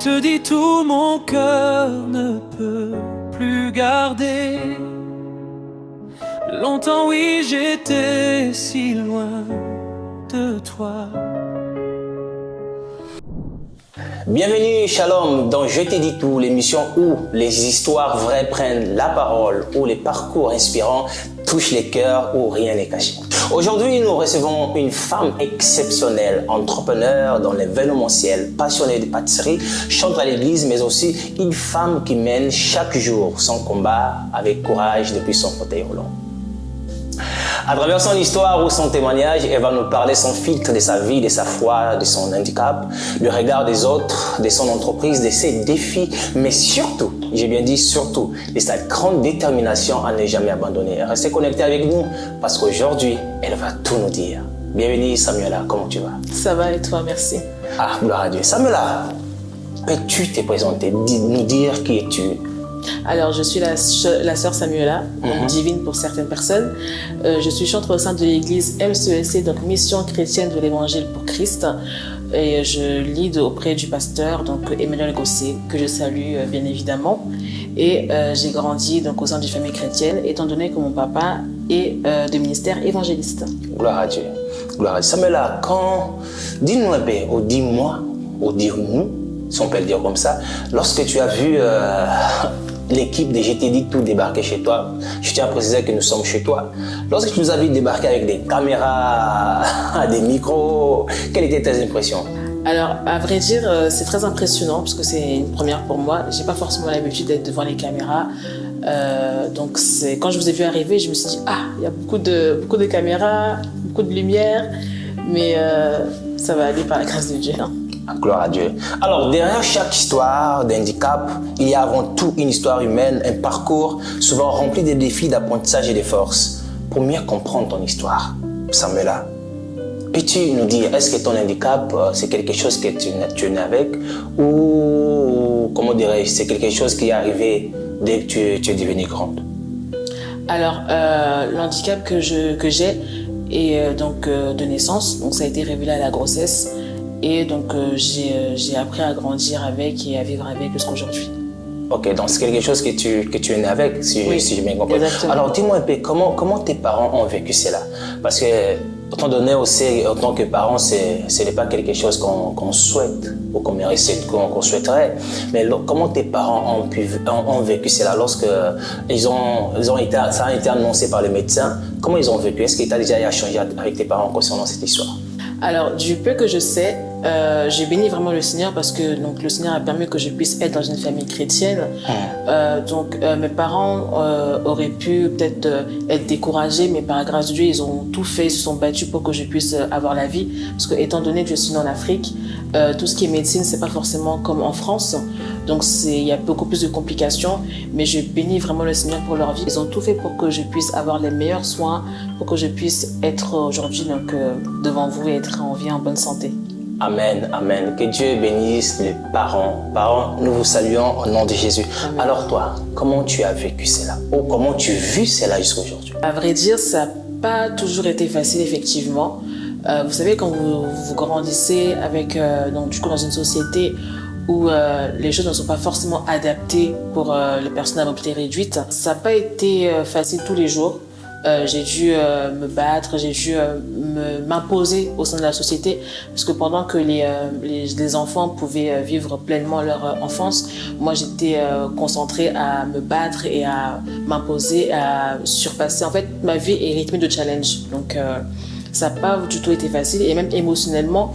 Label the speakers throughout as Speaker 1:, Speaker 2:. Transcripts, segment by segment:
Speaker 1: te dis tout, mon cœur ne peut plus garder. Longtemps, oui, j'étais si loin de toi.
Speaker 2: Bienvenue, Shalom, dans Je te dis tout, l'émission où les histoires vraies prennent la parole, où les parcours inspirants touchent les cœurs, où rien n'est caché. Aujourd'hui, nous recevons une femme exceptionnelle, entrepreneur dans l'événementiel, passionnée de pâtisserie, chante à l'église, mais aussi une femme qui mène chaque jour son combat avec courage depuis son fauteuil roulant. À travers son histoire ou son témoignage, elle va nous parler son filtre de sa vie, de sa foi, de son handicap, le regard des autres, de son entreprise, de ses défis, mais surtout, j'ai bien dit surtout, de sa grande détermination à ne jamais abandonner. Restez connectés avec nous parce qu'aujourd'hui, elle va tout nous dire. Bienvenue Samuela, comment tu vas?
Speaker 3: Ça va et toi, merci.
Speaker 2: Ah, gloire à Dieu. Samuela, peux-tu te présenter, nous dire qui es-tu?
Speaker 3: Alors, je suis la sœur Samuela, divine pour certaines personnes. Je suis chantre au sein de l'église MCEC, donc Mission chrétienne de l'évangile pour Christ. Et je lead auprès du pasteur, donc Emmanuel Gossé, que je salue bien évidemment. Et j'ai grandi donc au sein d'une famille chrétienne, étant donné que mon papa est de ministère évangéliste.
Speaker 2: Gloire à Dieu. Gloire à Dieu. Samuela, dis-nous un peu, ou dis-moi, ou dis-nous, si on peut le dire comme ça, lorsque tu as vu l'équipe de Je te dis tout débarquer chez toi, je tiens à préciser que nous sommes chez toi. Lorsque tu nous as vu débarquer avec des caméras, des micros, quelles étaient tes impressions?
Speaker 3: Alors, à vrai dire, c'est très impressionnant parce que c'est une première pour moi. J'ai pas forcément l'habitude d'être devant les caméras. Donc, quand je vous ai vu arriver, je me suis dit, il y a beaucoup de caméras, beaucoup de lumière, mais ça va aller par la grâce de Dieu. Hein.
Speaker 2: Gloire à Dieu. Alors, derrière chaque histoire d'handicap, il y a avant tout une histoire humaine, un parcours souvent rempli de défis, d'apprentissage et de force. Pour mieux comprendre ton histoire, Samuela, peux-tu nous dire, est-ce que ton handicap, c'est quelque chose que tu es né avec ou, comment dirais-je, c'est quelque chose qui est arrivé dès que tu es devenue grande?
Speaker 3: Alors, l'handicap que j'ai est donc de naissance, donc ça a été révélé à la grossesse. Et donc, j'ai appris à grandir avec et à vivre avec jusqu'à aujourd'hui.
Speaker 2: Ok, donc c'est quelque chose que tu es né avec, si j'ai bien compris.
Speaker 3: Exactement.
Speaker 2: Alors, dis-moi un peu, comment tes parents ont vécu cela? Parce que, étant donné aussi, en tant que parents, ce n'est pas quelque chose qu'on souhaite ou qu'on souhaiterait. Mais comment tes parents ont vécu cela lorsque ça a été annoncé par le médecin? Comment ils ont vécu? Est-ce que tu as déjà échangé avec tes parents concernant cette histoire?
Speaker 3: Alors, du peu que je sais, j'ai béni vraiment le Seigneur parce que donc, le Seigneur a permis que je puisse être dans une famille chrétienne. Donc, mes parents auraient pu peut-être être découragés, mais par la grâce de Dieu, ils ont tout fait, ils se sont battus pour que je puisse avoir la vie. Parce que, étant donné que je suis née en Afrique, tout ce qui est médecine, c'est pas forcément comme en France. Donc, il y a beaucoup plus de complications, mais je bénis vraiment le Seigneur pour leur vie. Ils ont tout fait pour que je puisse avoir les meilleurs soins, pour que je puisse être aujourd'hui devant vous et être en vie, en bonne santé.
Speaker 2: Amen, amen. Que Dieu bénisse les parents. Parents, nous vous saluons au nom de Jésus. Amen. Alors toi, comment tu as vécu cela? Ou comment tu vis cela jusqu'à aujourd'hui?
Speaker 3: À vrai dire, ça n'a pas toujours été facile, effectivement. Vous savez, quand vous grandissez avec, dans une société où les choses ne sont pas forcément adaptées pour les personnes à mobilité réduite, ça n'a pas été facile tous les jours. J'ai dû me battre, j'ai dû m'imposer au sein de la société parce que pendant que les enfants pouvaient vivre pleinement leur enfance, moi j'étais concentrée à me battre et à m'imposer, à surpasser. En fait, ma vie est rythmée de challenge, donc ça n'a pas du tout été facile et même émotionnellement.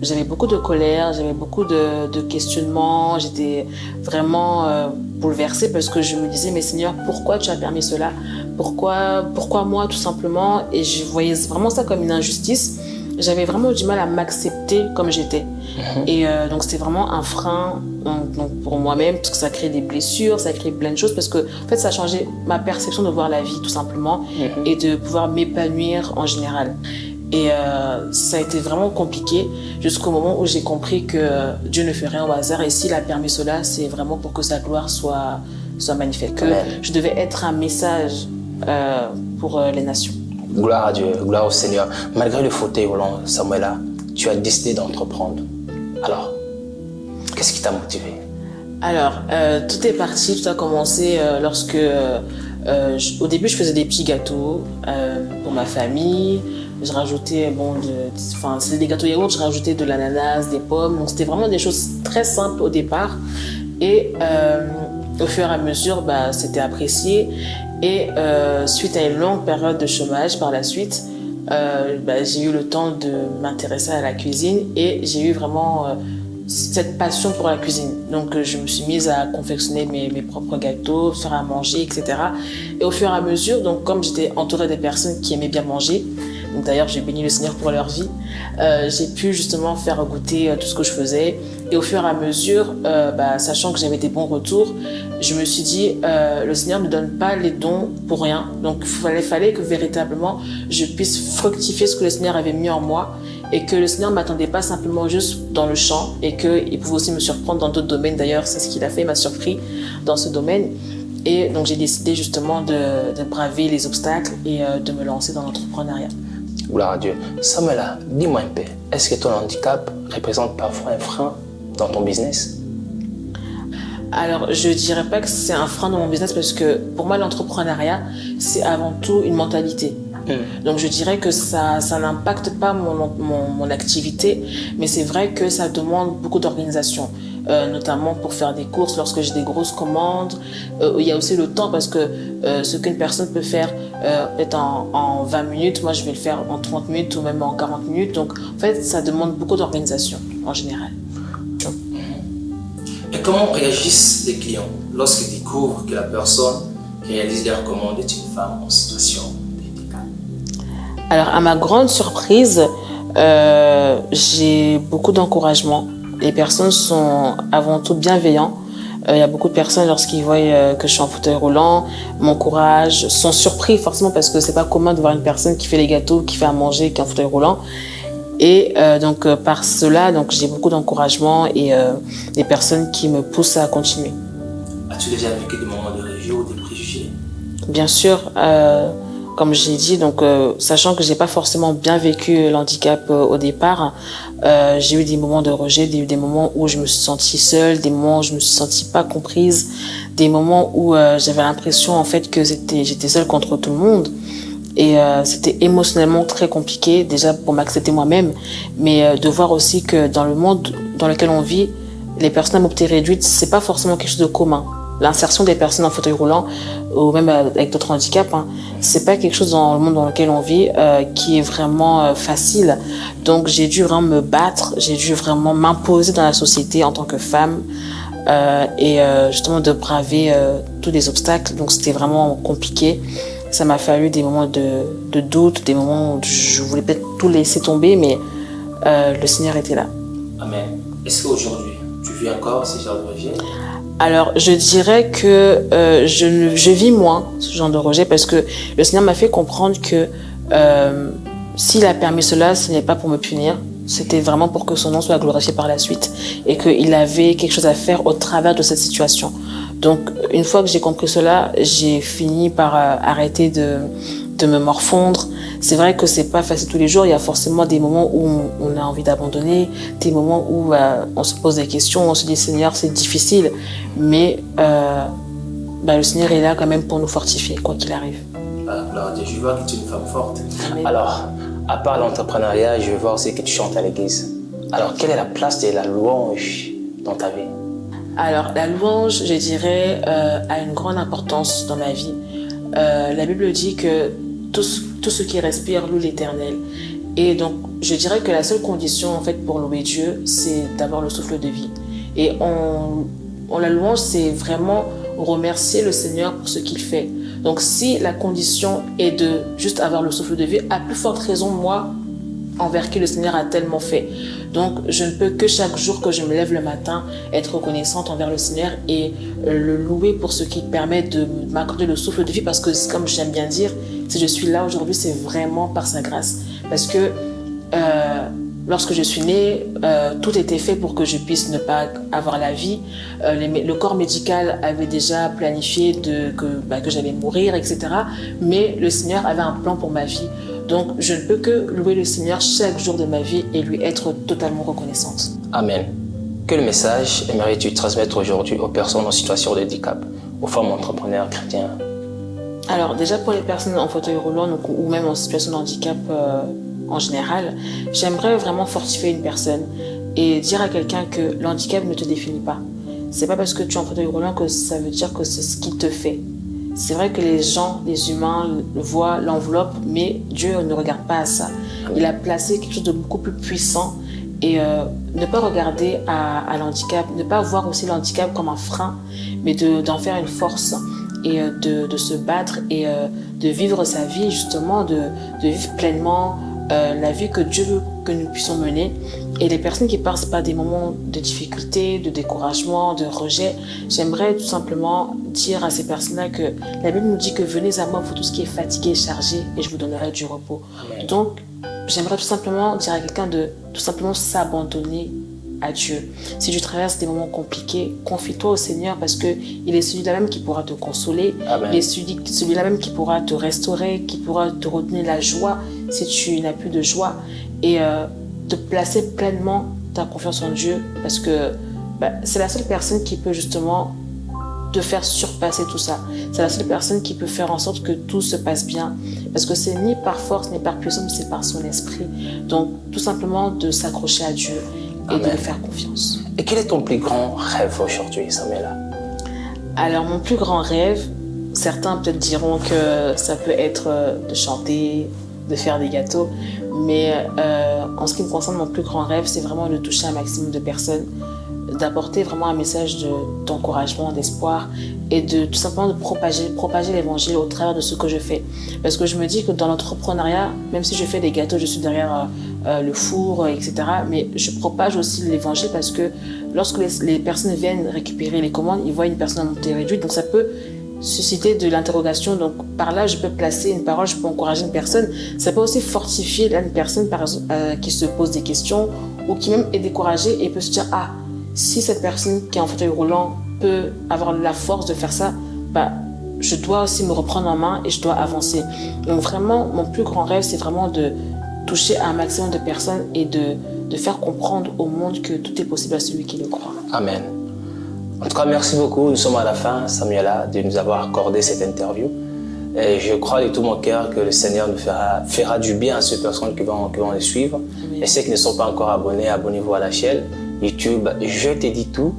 Speaker 3: J'avais beaucoup de colère, j'avais beaucoup de questionnements, j'étais vraiment bouleversée parce que je me disais, mais Seigneur, pourquoi tu as permis cela? Pourquoi moi, tout simplement? Et je voyais vraiment ça comme une injustice. J'avais vraiment du mal à m'accepter comme j'étais. Et donc c'était vraiment un frein donc pour moi-même parce que ça crée des blessures, ça crée plein de choses parce que en fait ça a changé ma perception de voir la vie tout simplement et de pouvoir m'épanouir en général. Et ça a été vraiment compliqué jusqu'au moment où j'ai compris que Dieu ne fait rien au hasard et s'il a permis cela, c'est vraiment pour que sa gloire soit magnifique. Que je devais être un message pour les nations.
Speaker 2: Gloire à Dieu, gloire au Seigneur. Malgré le fauteuil roulant, Samuela, tu as décidé d'entreprendre. Alors, Qu'est-ce qui t'a motivé?
Speaker 3: Alors, tout est parti, tout a commencé lorsque, au début, je faisais des petits gâteaux pour ma famille. Je rajoutais, c'était des gâteaux yaourt, je rajoutais de l'ananas, des pommes. Donc, c'était vraiment des choses très simples au départ. Et au fur et à mesure, c'était apprécié. Et suite à une longue période de chômage par la suite, j'ai eu le temps de m'intéresser à la cuisine et j'ai eu vraiment cette passion pour la cuisine. Donc je me suis mise à confectionner mes propres gâteaux, faire à manger, etc. Et au fur et à mesure, donc comme j'étais entourée des personnes qui aimaient bien manger, donc d'ailleurs j'ai béni le Seigneur pour leur vie, j'ai pu justement faire goûter tout ce que je faisais. Et au fur et à mesure, sachant que j'avais des bons retours, je me suis dit, le Seigneur ne donne pas les dons pour rien. Donc il fallait que véritablement je puisse fructifier ce que le Seigneur avait mis en moi et que le Seigneur ne m'attendait pas simplement juste dans le chant et qu'il pouvait aussi me surprendre dans d'autres domaines. D'ailleurs, c'est ce qu'il a fait, il m'a surpris dans ce domaine. Et donc j'ai décidé justement de braver les obstacles et de me lancer dans l'entrepreneuriat.
Speaker 2: Gloire à Dieu. Samuela, dis-moi un peu, est-ce que ton handicap représente parfois un frein dans ton business?
Speaker 3: Alors, je dirais pas que c'est un frein dans mon business parce que pour moi, l'entrepreneuriat, c'est avant tout une mentalité. Donc, je dirais que ça n'impacte pas mon activité, mais c'est vrai que ça demande beaucoup d'organisation, notamment pour faire des courses lorsque j'ai des grosses commandes. Il y a aussi le temps parce que ce qu'une personne peut faire peut-être en 20 minutes, moi, je vais le faire en 30 minutes ou même en 40 minutes. Donc, en fait, ça demande beaucoup d'organisation en général.
Speaker 2: Et comment réagissent les clients lorsqu'ils découvrent que la personne qui réalise leur commande est une femme en situation de handicap?
Speaker 3: Alors, à ma grande surprise, j'ai beaucoup d'encouragement. Les personnes sont avant tout bienveillantes. Il y a beaucoup de personnes, lorsqu'ils voient que je suis en fauteuil roulant, m'encouragent, sont surpris forcément parce que c'est pas commun de voir une personne qui fait les gâteaux, qui fait à manger, qui est en fauteuil roulant. Et par cela, j'ai beaucoup d'encouragement et des personnes qui me poussent à continuer.
Speaker 2: As-tu déjà vécu des moments de rejet ou des préjugés?
Speaker 3: Bien sûr, comme j'ai dit, sachant que j'ai pas forcément bien vécu l'handicap au départ, j'ai eu des moments de rejet, des moments où je me suis sentie seule, des moments où je me suis sentie pas comprise, des moments où j'avais l'impression en fait que j'étais seule contre tout le monde. Et c'était émotionnellement très compliqué, déjà pour m'accepter moi-même, mais de voir aussi que dans le monde dans lequel on vit, les personnes à mobilité réduite, c'est pas forcément quelque chose de commun. L'insertion des personnes en fauteuil roulant, ou même avec d'autres handicaps, c'est pas quelque chose dans le monde dans lequel on vit qui est vraiment facile. Donc j'ai dû vraiment me battre, j'ai dû vraiment m'imposer dans la société en tant que femme et justement de braver tous les obstacles. Donc c'était vraiment compliqué. Ça m'a fallu des moments de doute, des moments où je voulais peut-être tout laisser tomber, mais le Seigneur était là.
Speaker 2: Amen. Est-ce qu'aujourd'hui, tu vis encore ce genre de rejet?
Speaker 3: Alors, je dirais que je vis moins ce genre de rejet parce que le Seigneur m'a fait comprendre que s'il a permis cela, ce n'est pas pour me punir. C'était vraiment pour que son nom soit glorifié par la suite et qu'il avait quelque chose à faire au travers de cette situation. Donc, une fois que j'ai compris cela, j'ai fini par arrêter de me morfondre. C'est vrai que c'est pas facile tous les jours. Il y a forcément des moments où on a envie d'abandonner, des moments où on se pose des questions, on se dit Seigneur, c'est difficile, mais le Seigneur est là quand même pour nous fortifier, quoi qu'il arrive.
Speaker 2: Alors, je vois que tu es une femme forte.
Speaker 3: Amen.
Speaker 2: Alors, à part l'entrepreneuriat, je vois aussi que tu chantes à l'église. Alors, quelle est la place de la louange dans ta vie?
Speaker 3: Alors, la louange, je dirais, a une grande importance dans ma vie. La Bible dit que tout ce qui respire loue l'Éternel. Et donc, je dirais que la seule condition, en fait, pour louer Dieu, c'est d'avoir le souffle de vie. Et la louange, c'est vraiment remercier le Seigneur pour ce qu'il fait. Donc, si la condition est de juste avoir le souffle de vie, à plus forte raison, moi, envers qui le Seigneur a tellement fait. Donc, je ne peux que chaque jour que je me lève le matin, être reconnaissante envers le Seigneur et le louer pour ce qui permet de m'accorder le souffle de vie. Parce que, comme j'aime bien dire, si je suis là aujourd'hui, c'est vraiment par sa grâce. Parce que lorsque je suis née, tout était fait pour que je puisse ne pas avoir la vie. Le corps médical avait déjà planifié que j'allais mourir, etc. Mais le Seigneur avait un plan pour ma vie. Donc, je ne peux que louer le Seigneur chaque jour de ma vie et lui être totalement reconnaissante.
Speaker 2: Amen. Quel message aimerais-tu transmettre aujourd'hui aux personnes en situation de handicap, aux femmes entrepreneurs chrétiens?
Speaker 3: Alors déjà pour les personnes en fauteuil roulant donc, ou même en situation de handicap en général, j'aimerais vraiment fortifier une personne et dire à quelqu'un que le handicap ne te définit pas. C'est pas parce que tu es en fauteuil roulant que ça veut dire que c'est ce qui te fait. C'est vrai que les gens, les humains voient l'enveloppe, mais Dieu ne regarde pas à ça. Il a placé quelque chose de beaucoup plus puissant et ne pas regarder à l'handicap, ne pas voir aussi l'handicap comme un frein, mais d'en faire une force et de se battre et de vivre sa vie justement, de vivre pleinement la vie que Dieu veut que nous puissions mener. Et les personnes qui passent par des moments de difficulté, de découragement, de rejet, j'aimerais tout simplement dire à ces personnes-là que la Bible nous dit que venez à moi, vous tous qui est fatigué et chargé, et je vous donnerai du repos.
Speaker 2: Amen.
Speaker 3: Donc, j'aimerais tout simplement dire à quelqu'un de tout simplement s'abandonner à Dieu. Si tu traverses des moments compliqués, confie-toi au Seigneur parce qu'il est celui-là même qui pourra te consoler.
Speaker 2: Amen.
Speaker 3: Il est celui-là même qui pourra te restaurer, qui pourra te redonner la joie si tu n'as plus de joie. Et de placer pleinement ta confiance en Dieu parce que c'est la seule personne qui peut justement te faire surpasser tout ça. C'est la seule personne qui peut faire en sorte que tout se passe bien parce que c'est ni par force ni par puissance, mais c'est par son esprit. Donc tout simplement de s'accrocher à Dieu et
Speaker 2: Amen.
Speaker 3: de lui faire confiance.
Speaker 2: Et quel est ton plus grand rêve aujourd'hui, Samuela?
Speaker 3: Alors mon plus grand rêve, certains peut-être diront que ça peut être de chanter, de faire des gâteaux, mais en ce qui me concerne, mon plus grand rêve, c'est vraiment de toucher un maximum de personnes, d'apporter vraiment un message d'encouragement, d'espoir et de tout simplement de propager l'évangile au travers de ce que je fais. Parce que je me dis que dans l'entrepreneuriat, même si je fais des gâteaux, je suis derrière le four, etc. Mais je propage aussi l'évangile parce que lorsque les personnes viennent récupérer les commandes, ils voient une personne à montée réduite, donc ça peut susciter de l'interrogation. Donc par là, je peux placer une parole, je peux encourager une personne. Ça peut aussi fortifier une personne par exemple, qui se pose des questions ou qui même est découragée et peut se dire « Ah, si cette personne qui est en fauteuil roulant peut avoir la force de faire ça, je dois aussi me reprendre en main et je dois avancer. » Donc vraiment, mon plus grand rêve, c'est vraiment de toucher un maximum de personnes et de faire comprendre au monde que tout est possible à celui qui le croit.
Speaker 2: Amen. En tout cas, merci beaucoup. Nous sommes à la fin, Samuela, de nous avoir accordé cette interview. Et je crois de tout mon cœur que le Seigneur nous fera du bien à ces personnes qui vont le suivre. Amen. Et ceux qui ne sont pas encore abonnés, abonnez-vous à la chaîne YouTube. Je te dis tout.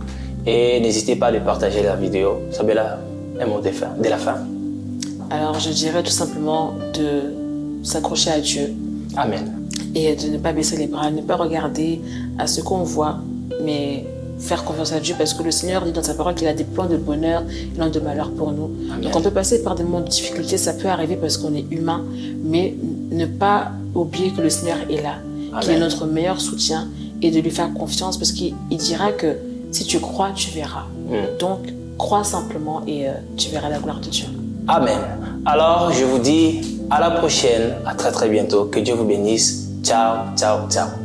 Speaker 2: Et n'hésitez pas à partager la vidéo. Samuela, un mot de la fin.
Speaker 3: Alors, je dirais tout simplement de s'accrocher à Dieu.
Speaker 2: Amen.
Speaker 3: Et de ne pas baisser les bras, ne pas regarder à ce qu'on voit, mais faire confiance à Dieu parce que le Seigneur dit dans sa parole qu'il a des plans de bonheur et non de malheur pour nous. Amen. Donc on peut passer par des moments de difficulté, ça peut arriver parce qu'on est humain, mais ne pas oublier que le Seigneur est là, qu'il est notre meilleur soutien et de lui faire confiance parce qu'il dira que si tu crois, tu verras. Donc crois simplement et tu verras la gloire de Dieu.
Speaker 2: Amen. Alors je vous dis à la prochaine, à très très bientôt. Que Dieu vous bénisse. Ciao, ciao, ciao.